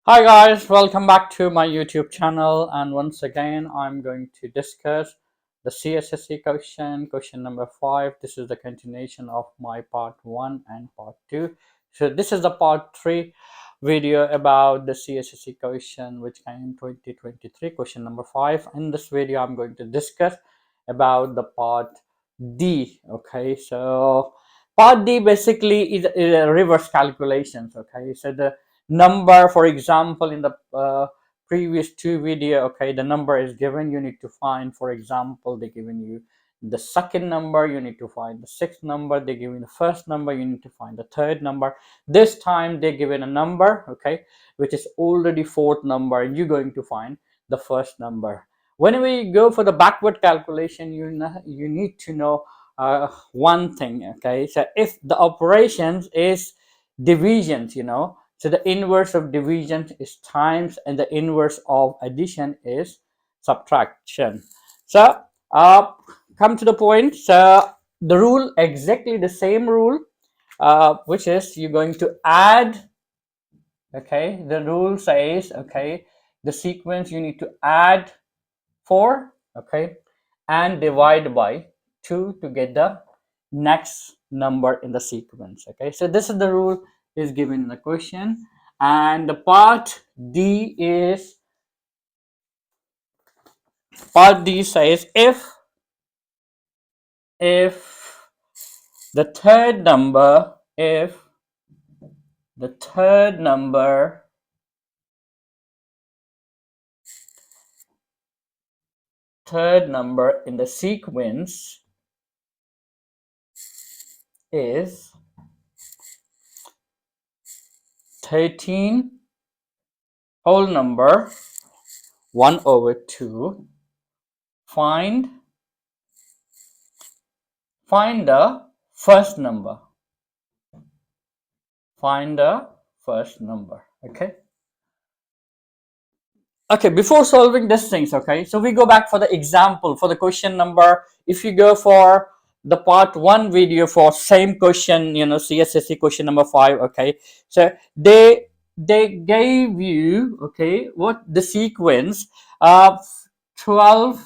Hi guys, welcome back to my YouTube channel, and once again I'm going to discuss the CSSE question number 5. This is the continuation of my part 1 and part 2. So this is the part 3 video about the CSSE question which came in 2023, question number 5. In this video I'm going to discuss about the part D. Okay, so part D basically is a reverse calculations. Okay, so the number, for example, in the previous two video, okay, the number is given, you need to find, for example, they given you the second number, you need to find the sixth number, they given the first number, you need to find the third number. This time they given a number, okay, which is already fourth number, and you're going to find the first number. Whenever you go for the backward calculation, you need to know one thing. Okay, so if the operations is divisions, so the inverse of division is times, and the inverse of addition is subtraction. So come to the point. So the rule, exactly the same rule, which is you're going to add. Okay, the rule says, okay, the sequence you need to add 4, okay, and divide by 2 to get the next number in the sequence. Okay, so this is the rule is given in the question, and the part D says if the third number if the third number in the sequence is 13 whole number 1/2, find the first number. Okay, before solving these things, okay, so we go back for the example for the question number. If you go for the part 1 video for same question, CSSE question number 5, okay, so they gave you, okay, what the sequence of 12,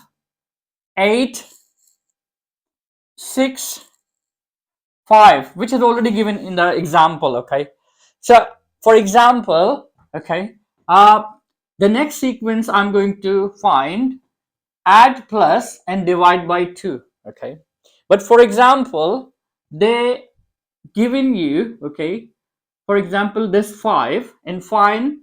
8, 6, 5, which is already given in the example. Okay, so for example, okay, the next sequence I'm going to find, add, plus, and divide by 2. Okay, but for example, they given you, okay, for example, this 5, and find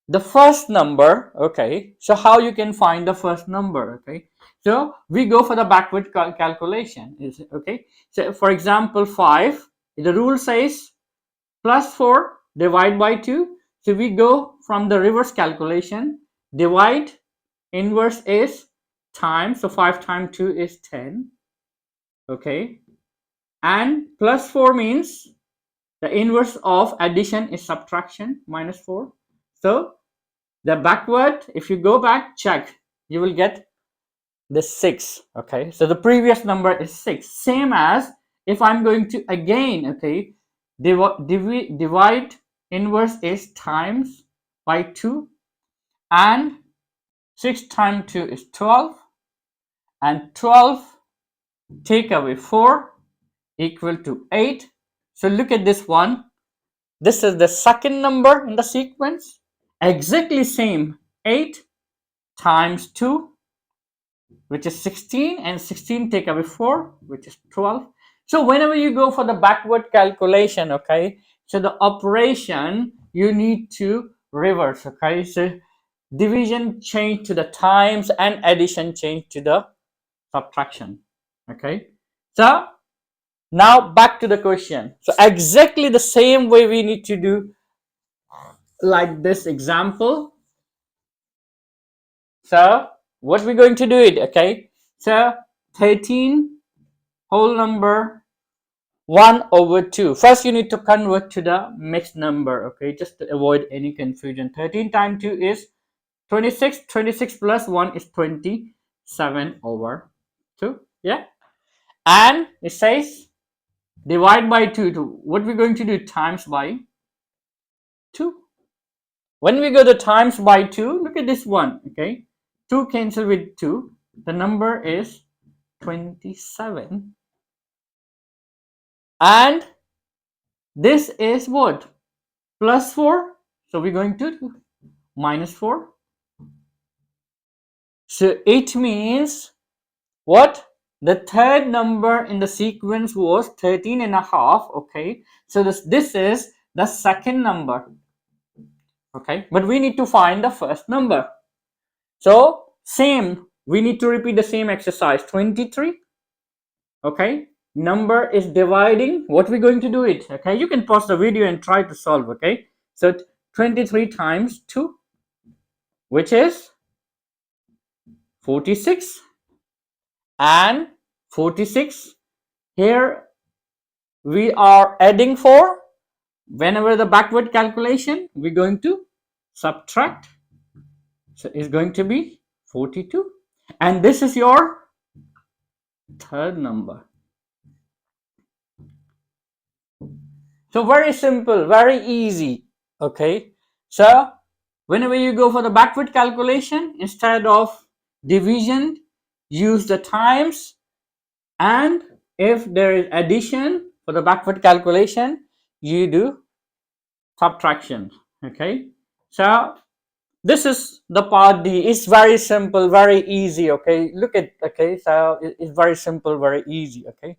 the first number. Okay, so how you can find the first number? Okay, so we go for the backward calculation. Is okay, so for example, 5, the rule says plus 4 divide by 2, so we go from the reverse calculation. Divide, inverse is times, so 5 times 2 is 10. Okay, and plus 4 means the inverse of addition is subtraction, minus 4. So the backward, if you go back, check, you will get the 6. Okay, so the previous number is 6. Same as if I'm going to again, okay, divide, inverse is times by 2, and 6 times 2 is 12, and 12 take away 4 equal to 8. So look at this one. This is the second number in the sequence, exactly same, 8 times 2, which is 16, and 16 take away 4, which is 12. So whenever you go for the backward calculation, okay, so the operation you need to reverse. Okay, so division change to the times, and addition change to the subtraction. Okay, so now back to the question. So exactly the same way we need to do like this example. So what we're going to do it, okay, so 13 whole number 1/2. First you need to convert to the mixed number, okay, just to avoid any confusion. 13 times 2 is 26. 26 plus 1 is 27/2. Yeah, and it says divide by 2. What we're going to do, times by 2. When we go to times by 2, look at this one, okay? 2 cancel with 2. The number is 27. And this is what? Plus 4. So we're going to minus 4. So it means what? The third number in the sequence was 13 and a half, okay? So this is the second number, okay? But we need to find the first number. So same, we need to repeat the same exercise. 23, okay? Number is dividing. What we're going to do it, okay? You can pause the video and try to solve, okay? So 23 times 2, which is 46, and 46. Here we are adding 4. Whenever the backward calculation, we're going to subtract. So it's going to be 42. And this is your third number. So very simple, very easy. Okay. So whenever you go for the backward calculation, instead of division, use the times. And if there is addition for the backward calculation, you do subtraction. Okay. So this is the part D. It's very simple, very easy. Okay, look at, okay, so it's very simple, very easy. Okay,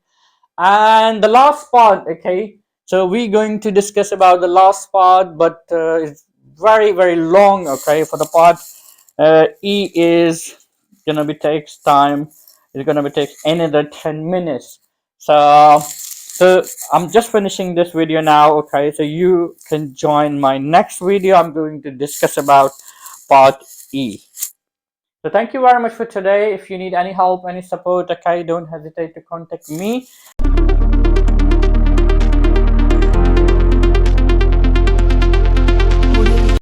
and the last part, okay, so we're going to discuss about the last part, but it's very, very long. Okay, for the part E is gonna be takes time. It's gonna be takes another 10 minutes. So I'm just finishing this video now. Okay, so you can join my next video. I'm going to discuss about part E. So thank you very much for today. If you need any help, any support, okay, don't hesitate to contact me.